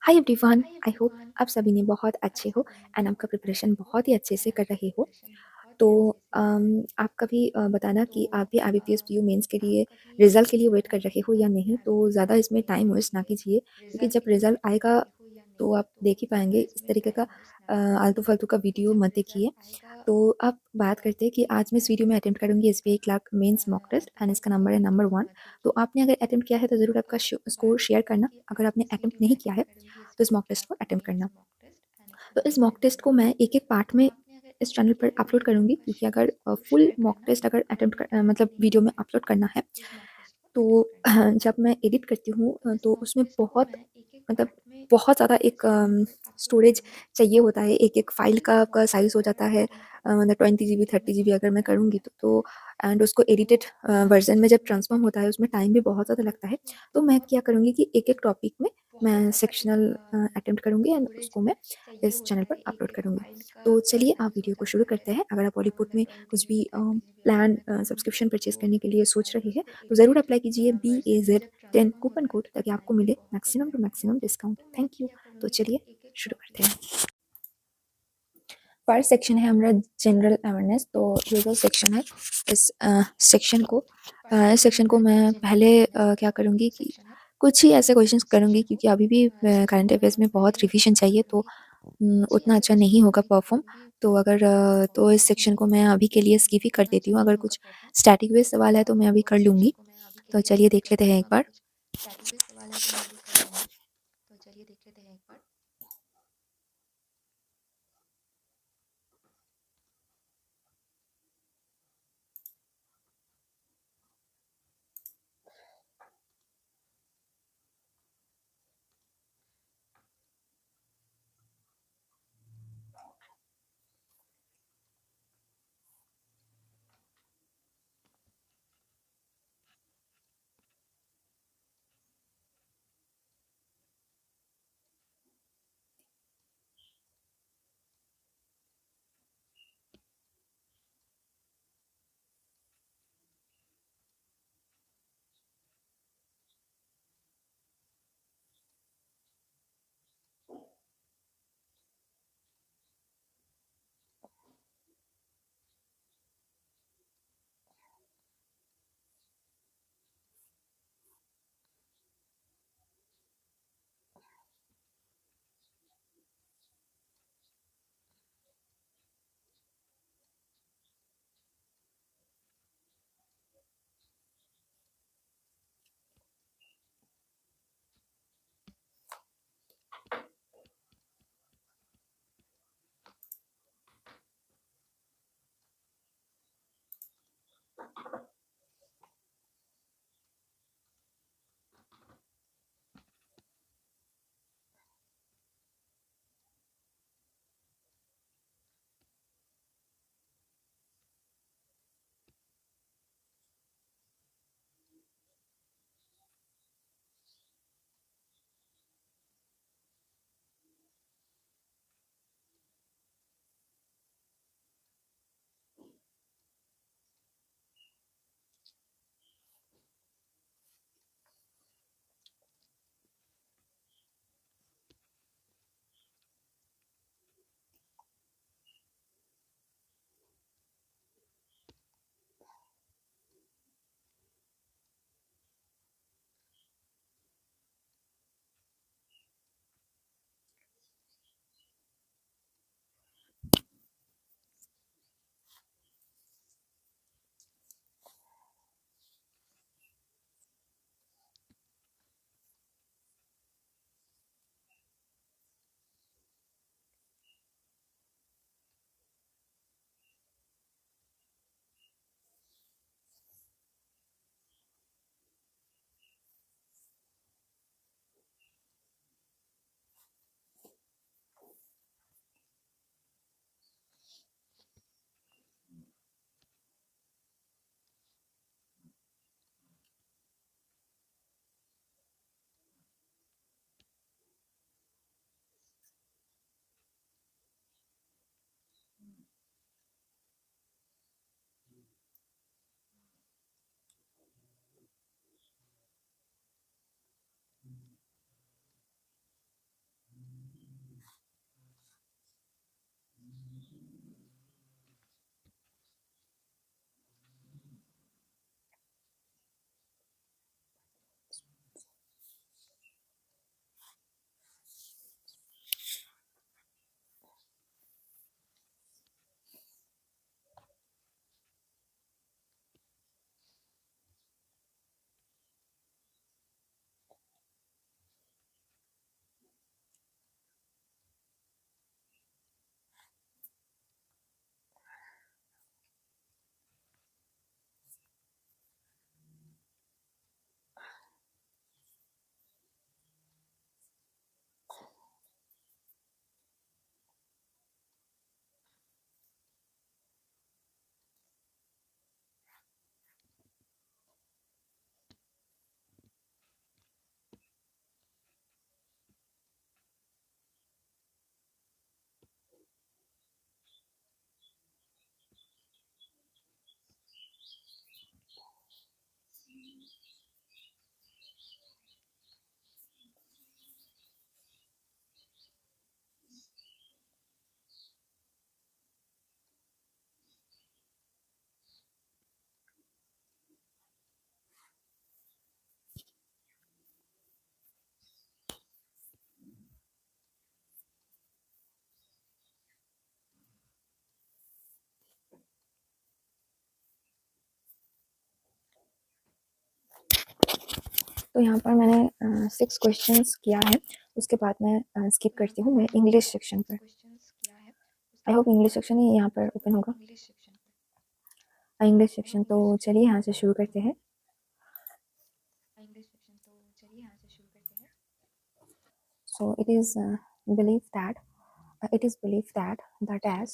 Hi everyone, I hope आप सभी ने बहुत अच्छे हो एंड आपका प्रिपरेशन बहुत ही अच्छे से कर रहे हो। तो आपका भी बताना कि आप भी आईबीपीएस पीयू मेंस के लिए रिज़ल्ट के लिए वेट कर रहे हो या नहीं। तो ज़्यादा इसमें टाइम वेस्ट ना कीजिए, क्योंकि जब रिज़ल्ट आएगा तो आप देख ही पाएंगे। इस तरीके का आलतू फालतू का वीडियो मत देखिए। तो अब बात करते हैं कि आज मैं इस वीडियो में अटेम्प्ट करूँगी SBI clerk mains mock test and इसका नंबर है नंबर 1। तो आपने अगर अटेम्प्ट किया है तो ज़रूर आपका स्कोर शेयर करना। अगर आपने अटेम्प्ट नहीं किया है तो इस मॉक टेस्ट को अटेम्प्ट करना। तो इस मॉक टेस्ट को मैं एक-एक पार्ट में इस चैनल पर अपलोड करूँगी, क्योंकि अगर फुल मॉक टेस्ट अगर अटेम्प्ट मतलब वीडियो में अपलोड करना है तो जब मैं एडिट करती हूँ तो उसमें बहुत मतलब बहुत ज़्यादा एक स्टोरेज चाहिए होता है। एक-एक फ़ाइल का आपका साइज़ हो जाता है मतलब 20 जीबी 30 जीबी अगर मैं करूँगी तो एंड उसको एडिटेड वर्ज़न में जब ट्रांसफ़ॉर्म होता है उसमें टाइम भी बहुत ज़्यादा लगता है। तो मैं क्या करूँगी कि एक-एक टॉपिक में मैं सेक्शनल अटेम्प्ट करूँगी एंड उसको मैं इस चैनल पर अपलोड करूँगी। तो चलिए आप वीडियो को शुरू करते हैं। अगर आप बॉलीवुड में कुछ भी प्लान सब्सक्रिप्शन परचेज़ करने के लिए सोच रहे हैं तो ज़रूर अप्लाई कीजिए BAZ10 कूपन कोड, ताकि आपको मिले maximum to maximum discount. Thank you. तो चलिए शुरू करते हैं। फर्स्ट सेक्शन है हमारा जनरल अवेयरनेस। तो ये जो सेक्शन है इस सेक्शन को मैं पहले क्या करूँगी कि कुछ ही ऐसे क्वेश्चंस करूँगी, क्योंकि अभी भी करंट अफेयर्स में बहुत रिविजन चाहिए, तो उतना अच्छा नहीं होगा परफॉर्म। तो अगर तो इस सेक्शन को मैं अभी के लिए स्किप ही कर देती हूँ। अगर कुछ स्टैटिक बेस्ड सवाल है तो मैं अभी कर लूँगी। तो चलिए देख लेते हैं एक बार। तो यहाँ पर मैंने 6 क्वेश्चंस किया है, उसके बाद मैं स्किप करती हूँ मैं इंग्लिश सेक्शन पर। आई होप इंग्लिश सेक्शन ही यहाँ पर ओपन होगा, इंग्लिश सेक्शन। तो चलिए यहाँ से शुरू करते हैं। So it is believed that the dash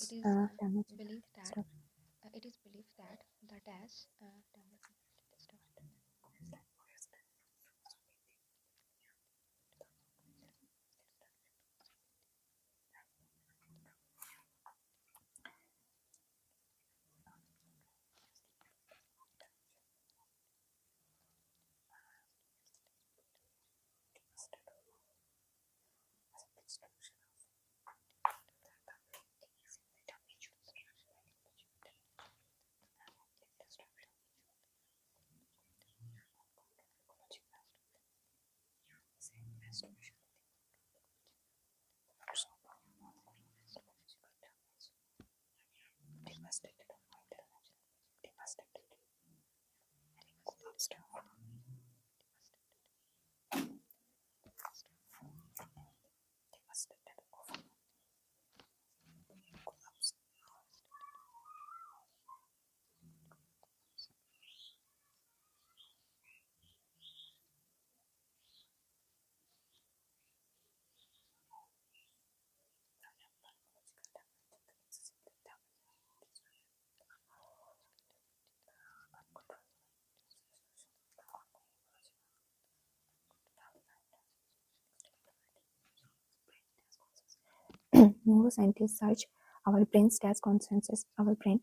neuroscientists search our brain's dash consciousness, our brain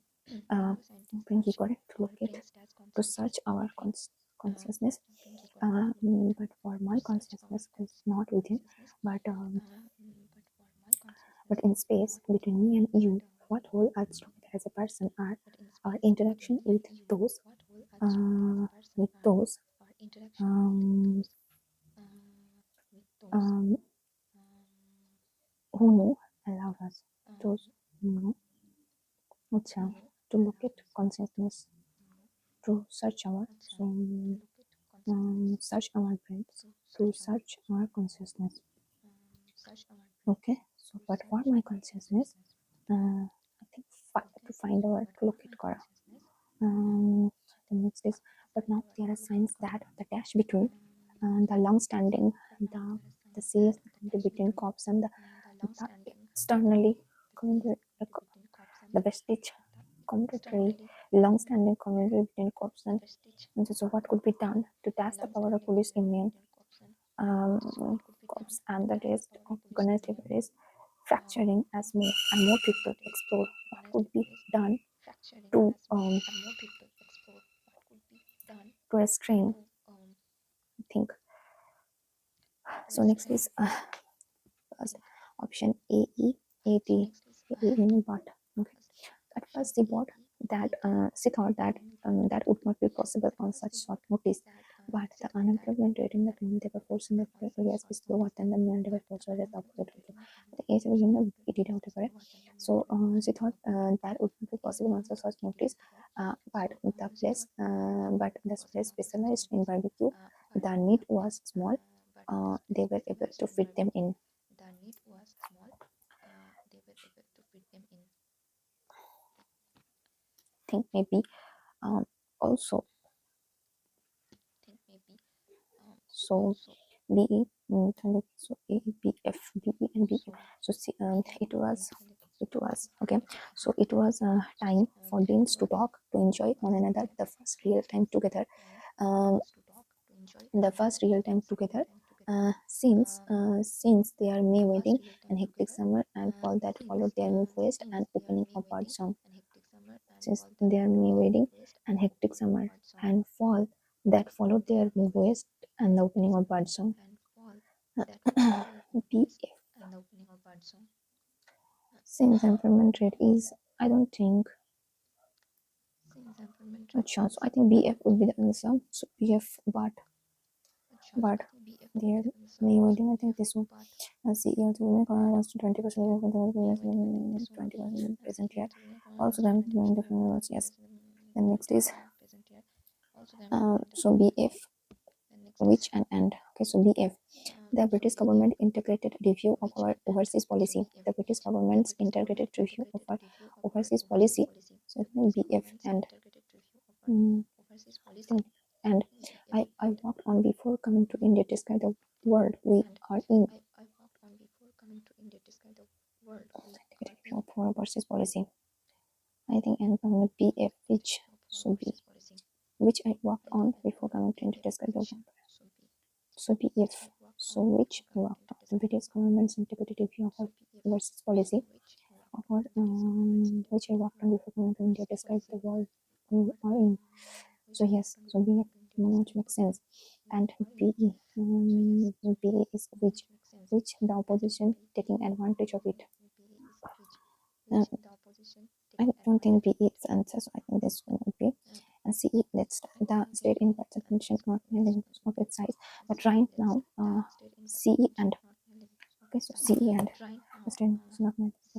की correct to locate to search our consciousness, but for my consciousness is not within, but in space between me and you. What whole us together as a person are our interaction with those who know allow us those who know to locate consciousness, to search our search our brains, to search our consciousness. Okay, so but for my consciousness, I think to find our to locate Kora. The next is, but now there are signs that the dash between the long-standing the sales between cops and the externally the vestige commentary, long-standing commentary between cops and so what could be done to test the power of police union cops and the rest of organized is fracturing as more and more people explore what could be done to restrain, I think. So next is first option AEAD but okay. At first they bought that she thought that that would not be possible on such short notice, but the unemployment rate in the female labor force in the areas is lower than the male labor force rate of the age of it did out over. So she thought that would not be possible on such notice, but the place specialized in barbecue, the need was small, they were able to fit them in. I think maybe also so BE so ABF BE and BE. So it was okay. So it was time for deans to talk, to enjoy one another, the first real time together. Since their May wedding and hectic summer and fall that followed their move west and opening of bird song. Since their May wedding and hectic summer and fall that followed their move west and the opening of bird song. BF. Since employment rate is, I don't think. So I think BF would be the answer. So BF, but their May wedding, I think this one. CEO to women was to 20% 20% present here. Also, then the females, yes. Then next is so BF. which and okay, so BF, the British government integrated review of our overseas policy. The British government's integrated review of our overseas policy. So BF and I walked on before coming to India to describe the world we are in. Review of our overseas policy. I think and from the BF which so B, which I worked on before coming to India to describe the world. So BF, so which I worked on the British government's integrated review of our overseas policy, or which I worked on before coming to India to describe the world we are in. So yes, so BF which makes sense, and BE, BE is which the opposition taking advantage of it. I don't think BE is the answer, so I think this one would be. And CE, let's start the state in participation not of its size, but right now CE and okay, so CE and the state is not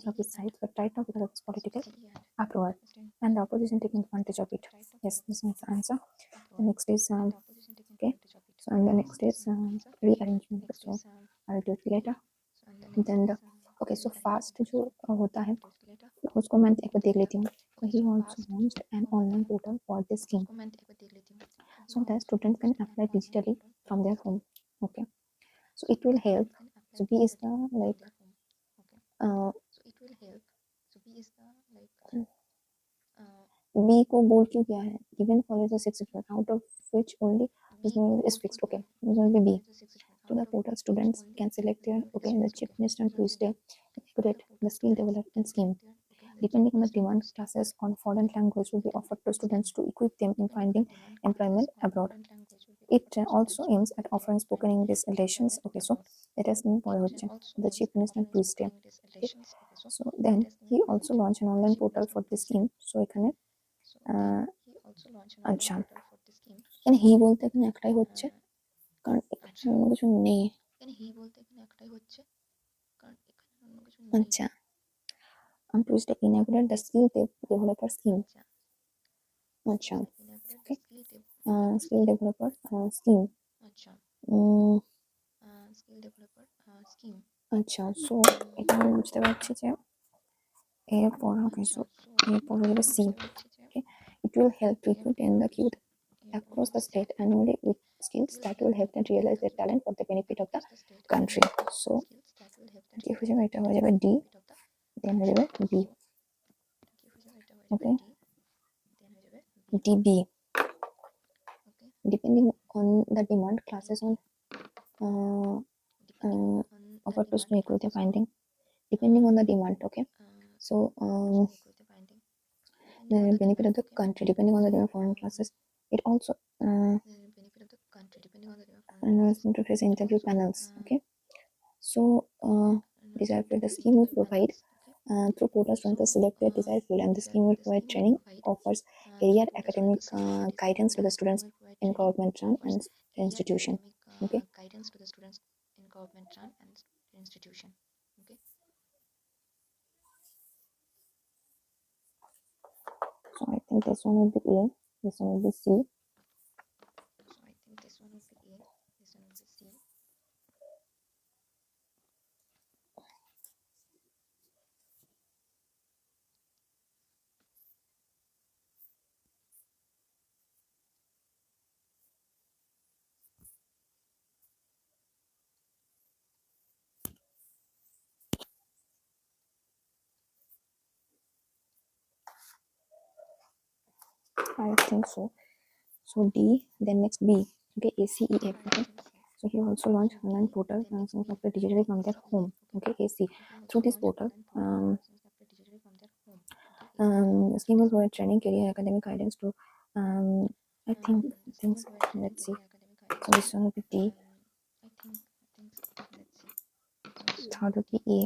of its size, but right now because of its political approval and the opposition taking advantage of it. Yes, this is the answer. The next is okay, so and the next is rearrangement. So I'll do it later. Then the okay, so fast जो होता है उसको मैं एक बार देख लेती हूँ. He also launched an online portal for this scheme, so that students can apply digitally from their home. Okay, so it will help. So B is the like B को बोल क्यों गया है? Given follows the 6 different out of which only is fixed. Okay, this will be B. So the portal students can select their okay the chip list and Tuesday create the skill development scheme. Depending on the demand, classes on foreign language will be offered to students to equip them in finding employment abroad. It also aims at offering spoken English lessons. Okay, so it has been the chief minister Tuesday. Okay. So then he also launched an online portal for this scheme. So এখানে আচ্ছা এখানে হি বলতে এখানে একটাই হচ্ছে কারণ এখানে অন্য কিছু নেই. আচ্ছা on Tuesday inaugurated the skill developer scheme. अच्छा okay, skill developer scheme. আচ্ছা so এখানে বুঝতে পারছি যে এরপর okay, so এরপর হলো C. Okay, it will help recruit and the youth across the state annually with skills that will help them realize their talent for the benefit of the country. So কি হয়ে যাবে, এটা হয়ে যাবে D, then হয়ে যাবে B. Okay, DB. Depending on the demand, classes on offer to students equal their finding depending on the demand. Okay, so the benefit of the country depending on the demand foreign classes. It also interface interview panels. Okay, so desired field, the scheme will provide through portal students are selected desired field, and the scheme will provide training, offers area academic guidance to the students in government run and institution. Okay, so I think this one will be A, this one will be C. I think so. So D, then next B. Okay, ACEF. Okay, so he also launched online portal software digitally from their home. Okay, AC. Through this portal, scheme will provide training, career, academic guidance to. I think things. Let's see. So this one will be D. Third will be A.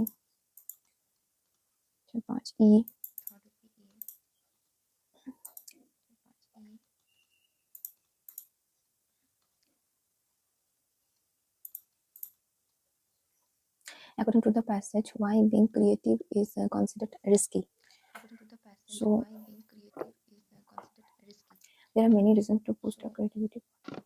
E. According to the passage, why being creative is considered risky. So There are many reasons to boost our creativity,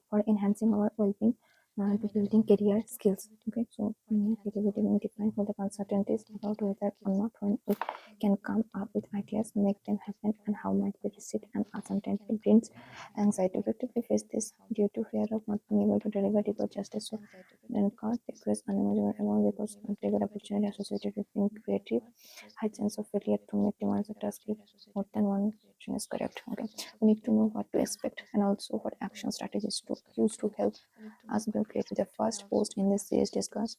for enhancing our well-being, to building career skills. Okay, so creativity being defined for the uncertainties about whether or not when we can come up with ideas, make them happen, and how might we received, and uncertainty brings anxiety. Effectively face this due to fear of not being able to deliver deeper justice. So then cause decrease unimaginable amount because greater opportunity associated with being creative, high chance of failure to meet demands of task if more than one action is correct. Okay, we need to know what to expect and also what action strategies to use to help us build creativity. The first post in this series discuss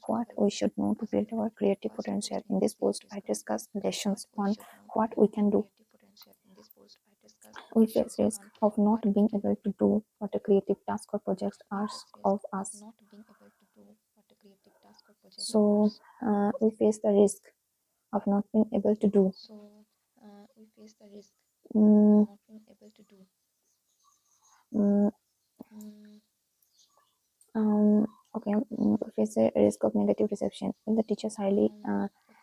what we should know to build our creative potential. In this post, I discuss lessons on what we can do. We face risk of not being able to do what a creative task or project asks of us. So we face the risk of not being able to do. Mm, mm, okay, we face a risk of negative reception. If the teachers highly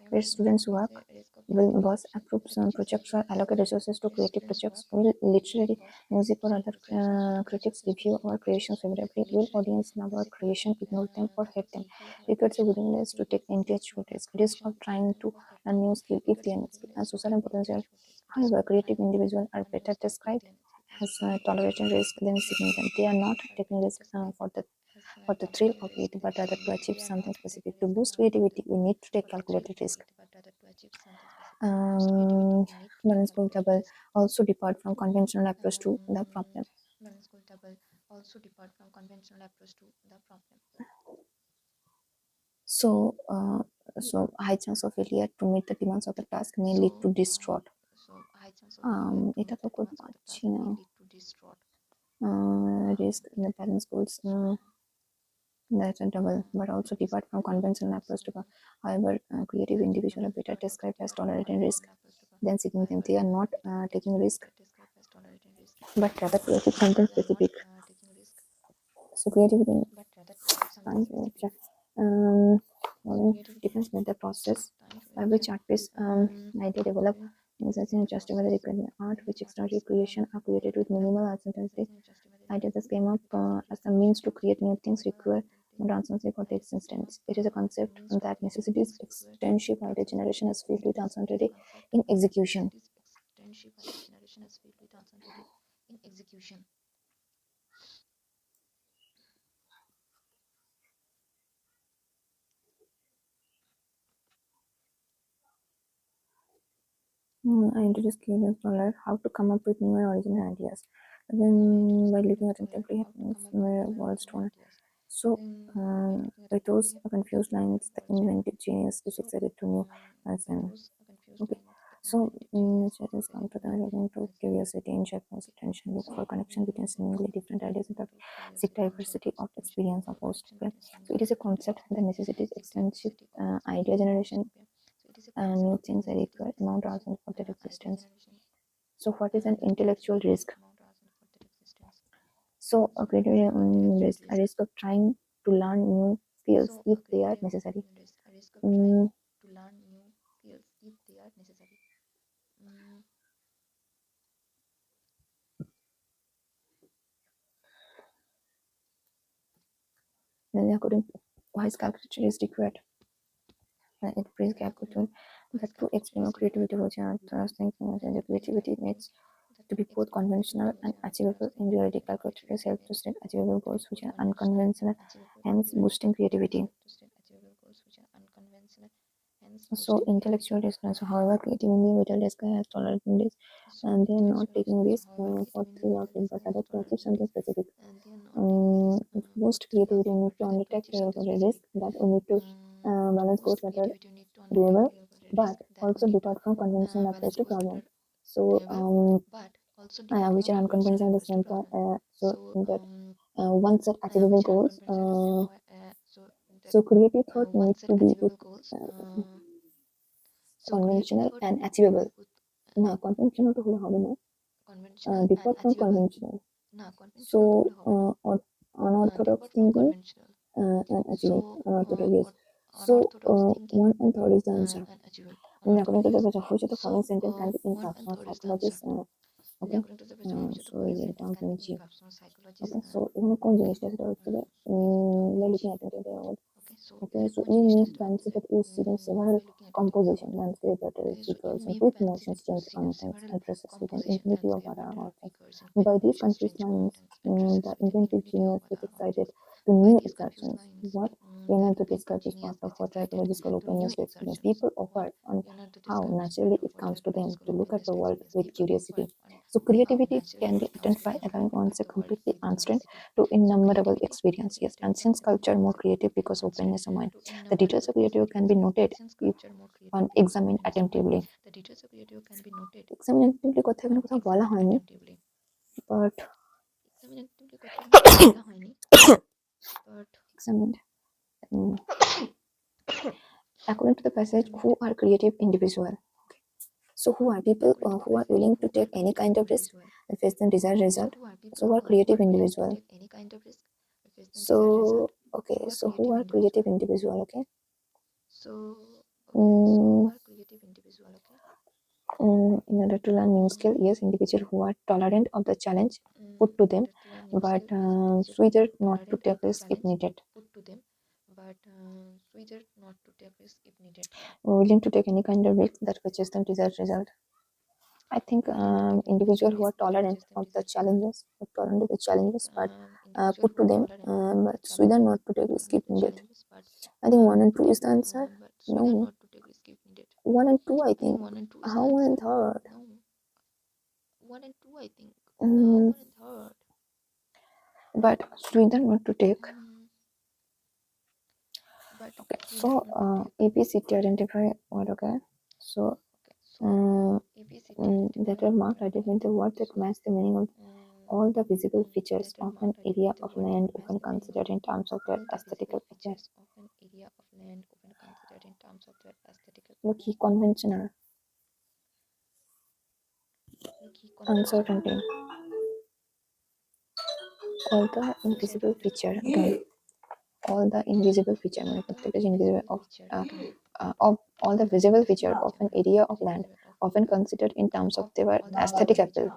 where students work, will boss approve some projects or allocate resources to creative projects, will literary, music or other critics review our creations favorably, will audience love our creation, ignore them or hate them. Records a willingness to take intellectual risk of trying to learn new skill if they are new skill, and social and potential. However, creative individuals are better described as tolerating risk than seeking them. They are not taking risk for the thrill of it, but rather to achieve something specific. To boost creativity, we need to take calculated risk. Balance table also depart from conventional approach to the problem. So, high chance of failure to meet the demands of the task may lead to distraught. এটা তো করতে পারছি না risk in the balance goals that's a double, but also depart from conventional approach to. However, creative individuals are better described as tolerating risk than seeking them. They are not taking risk, but rather to achieve something specific. So creativity depends on the process by which artists idea develop and justify the required art, which extraordinary creation are created with minimal uncertainty. Ideas came up as a means to create new things require transparency for the existence. It is a concept that necessitates extensive idea generation as filled with uncertainty in execution. I introduced curious scholar how to come up with new and original ideas. Then, by looking at contemporary happenings, world stone. So, by those confused lines, the inventive genius is excited to know as an. Okay, so students come to the learning to curiosity and sharpness attention, look for connection between seemingly different ideas and seek diversity of experience of host. Okay, so it is a concept that necessitates extensive idea generation and new things are required amount also for their existence. So what is an intellectual risk? So a risk of trying to learn new skills if they are necessary. Then according to wise calculation is required. It brings calculation that to explain creativity which are thinking and the creativity needs to be both conventional and achievable. In reality, calculators help to set achievable goals which are unconventional, hence boosting creativity. So intellectual discussion, however, creative individual discussion has tolerating this, and they are not taking risk for thrill of it, but rather to achieve something specific. Boost creativity, we need to undertake a risk that we need to balance goals that are doable, but also depart from conventional approach to problem. So which are unconventional at the same time. So that one set achievable goals. So creative thought needs to be with conventional and achievable. না conventional to হলে হবে না depart from conventional. So unorthodox thinking and achieving unorthodox, yes. So 1 and 3 is the answer. According to the which of the following sentence can be in functional psychologists okay, so এই যে এটা আমি নিচ্ছি। ওকে, so এখানে কোন জিনিসটা সেটা হচ্ছে যে looking at it okay, so we need to anticipate each student several composition landscape batteries figures and with motion strength contents addresses with an infinity of other objects. By these confused lines, the inventive genius gets excited to new exertions. What Leonardo describes is part of what psychologists call openness to experience. People offer on how naturally it comes to them to look at the world with curiosity. So creativity can be identified allowing one's a completely unstrained to innumerable experience. Yes, ancient culture more creative because of openness of mind. The details of creativity can be noted if one examined attentively. Examined attentively কথা এখানে কোথাও বলা হয়নি, but examined. According to the passage, who are creative individual? Okay. So who are people who are willing to take any kind of risk and face the desired result? So who are creative individual? So okay, so who are creative individual? Okay. In order to learn new skill, yes, individuals who are tolerant of the challenge put to them, but swither not to take risk if needed. Willing to take any kind of risk that fetches them desired result. I think individuals who are tolerant of the challenges, but put to them, but swither not to take risk if needed. I think 1 and 2 is the answer. No, 1 and 2. I think. How 1 and 3rd? But swither not to take. Okay, so ABCD identify what? Okay, so that are marked identifying the word that match the meaning of all the visible features of an area of land often considered in terms of their aesthetical appearance. Look, conventional, uncertainty, all the invisible feature. Okay, all the invisible feature. Invisible of all the visible feature of an area of land often considered in terms of their aesthetic appeal.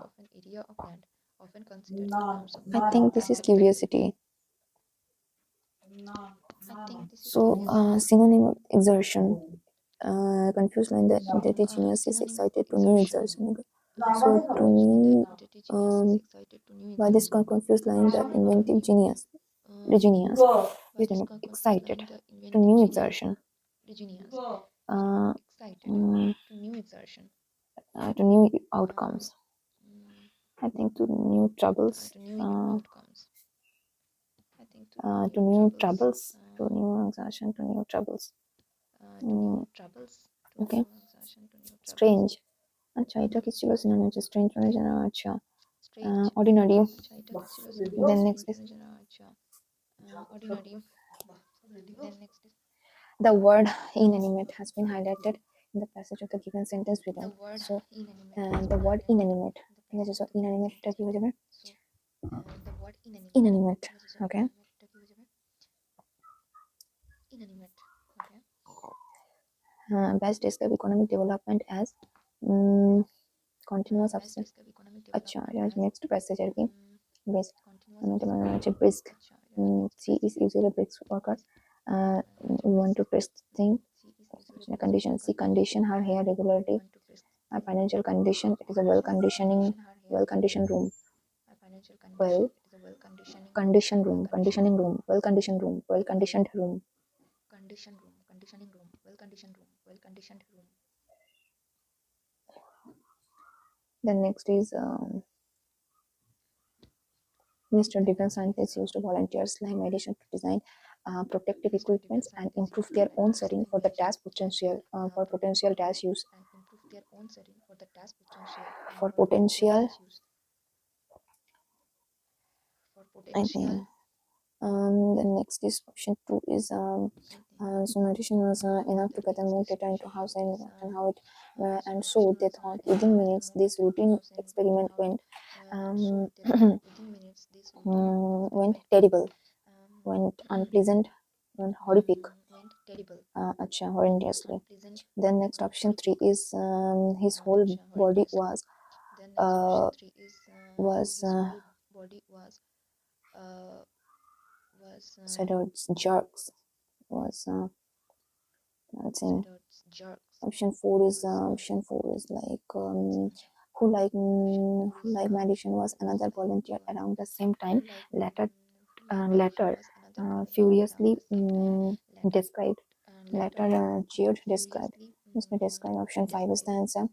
I think this is curiosity. So synonym of exertion. Confused line, the intelligent genius is excited to new exertion. So to new by this confused line, the inventive genius is excited to new exertion. To new outcomes. I think to new troubles. To new troubles. To new exertion. To new troubles. Okay. Strange. अच्छा এটা কি ছিল synonym হচ্ছে strange মানে জানা আচ্ছা ordinary. Then next is the word inanimate has been highlighted in the passage of the given sentence below. So the word inanimate. ঠিক আছে, so inanimate টা কি হয়ে যাবে? Inanimate. Okay. Best describe economic development as continuous substance. अच्छा यार next passage है कि best हमें तो मालूम है brisk. She is usually a brisk worker. We want to brisk thing. Condition. She condition her hair regularly. Her financial condition. It is a well conditioned room. Well conditioned room. Well conditioned room. Well conditioned room. Well conditioned room. Then next is Mr. Defense scientists used volunteers like medicine to design protective equipment and improve their own setting for the task potential for potential dash use. For potential, I think. The next is option 2 is so medicine was enough to gather more data into house and how it and so they thought within minutes this routine experiment went went terrible, went unpleasant, went horrific. Horrendously. Then next option 3 is his whole body was was said out jerks was I think option 4 is like who like medicine was another volunteer around the same time. Later furiously described. Cheered described. Option 5 is the answer.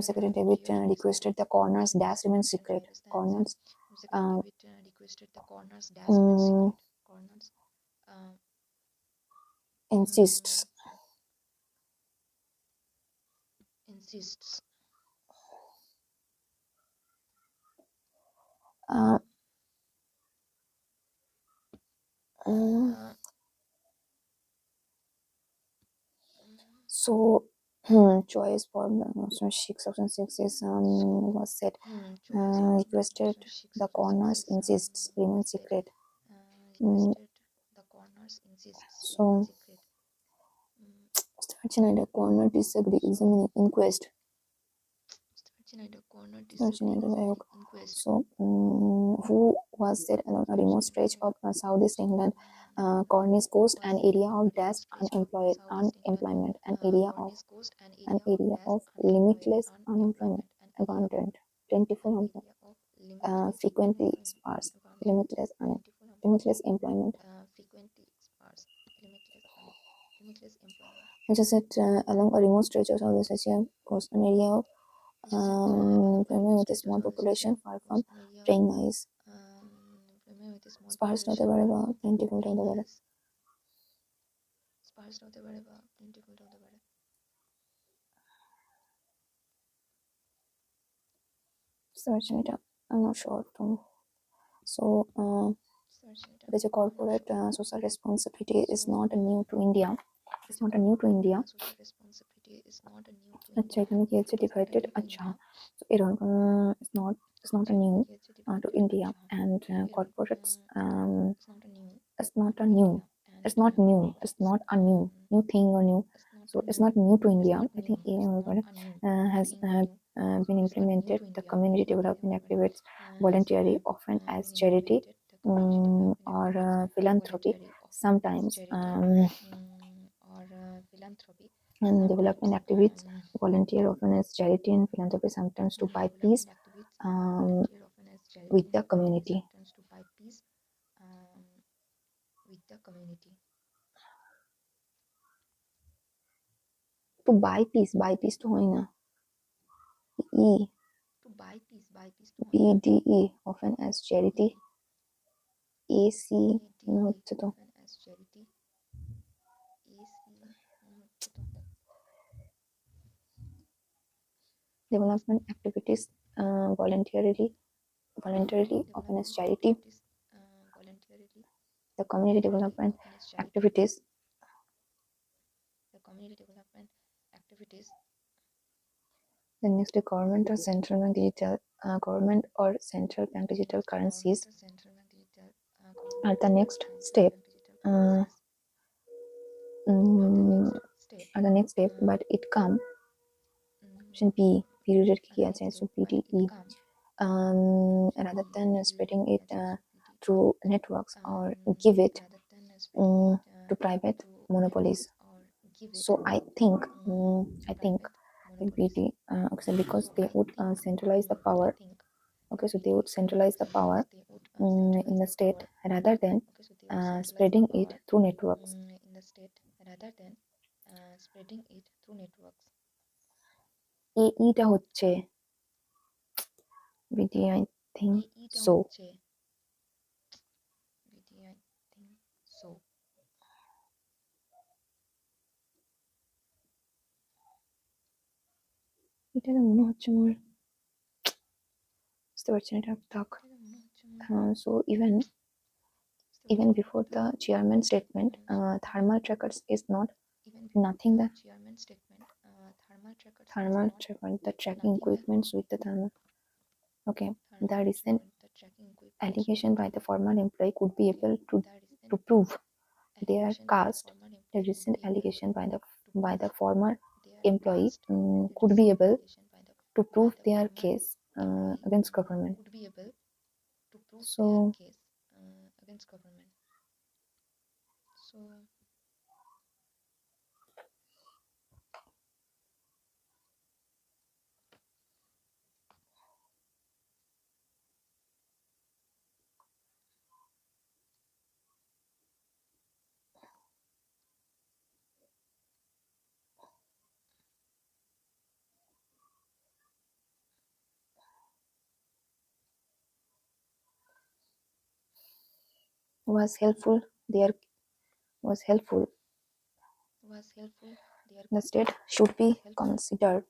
Secretary David requested the coroner's dash remain secret. Coroner's insists. Uh, so choice for option 6 is was said requested the coroner's insists remain secret. So the coroner disagree examining inquest. So who was there along a remote stretch of southeast England, Cornish coast, an area of dash unemployment, an area of limitless unemployment, abundant, plentiful, frequently sparse, limitless employment. Which is it along a remote stretch of southeast Asia coast, an area of with a small population far from praying eyes. Sparse হতে পারে বা plentiful হতে পারে. Search it up. I'm not sure. So the corporate social responsibility is not new to India. It's not new to India. अच्छा এখানে কি আছে divided अच्छा so it's not a new to India and corporates it's not a new thing or new, so it's not new to India. I think has been implemented. The community development activities voluntarily, often as charity or philanthropy, sometimes and development activities volunteer often as charity and philanthropy, sometimes to buy peace with the community. To buy peace to হয় না BDE often as charity AC হচ্ছে তো development activities voluntarily often as charity. The community development activities the next government or central bank digital currencies are the next step but it come option B period কি আছে so PDE rather than spreading it through networks or give it to private monopolies. So I think BD okay, because they would centralize the power. Okay, so they would centralize the power in the state rather than spreading it through networks. এটা হচ্ছে BD I think so. এটা মনে হচ্ছে মোর বুঝতে পারছি না এটা থাক. So even before the chairman statement, thermal trackers is not nothing that thermal tracker, the tracking equipments with the thermal. Okay, the recent allegation by the former employee could be able to prove their caste. The recent allegation by the former employee could be able to prove their case against government. would be able to prove So their case against government. So was helpful there was helpful their the state should be considered.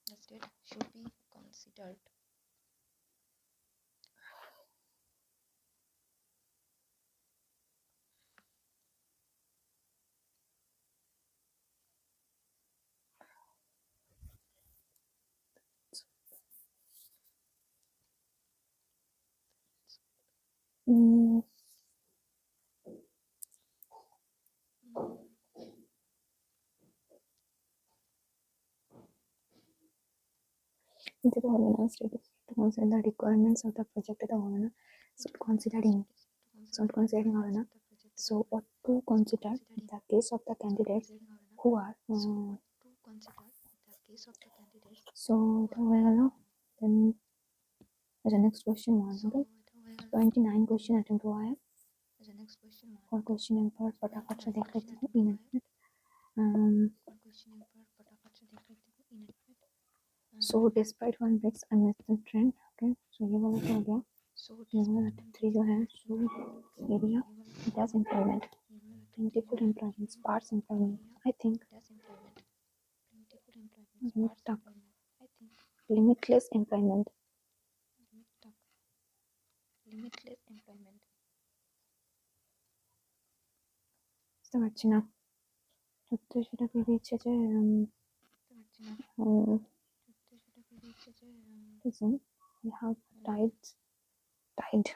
the state should be considered. Into the ordinance to consider the requirements of the project the owner should considering owner. So what to consider in the case of the candidates who are so then the next question one 29 question attempt हुआ है और question number फटाफट से देख लेते हैं इन minute. So despite one breaks a missing trend, okay, so ये वाला क्या हो गया, ये वाला 3 जो है, so area it has employment, plentiful employment, sparse employment, I think limitless employment. Starchina. We have tide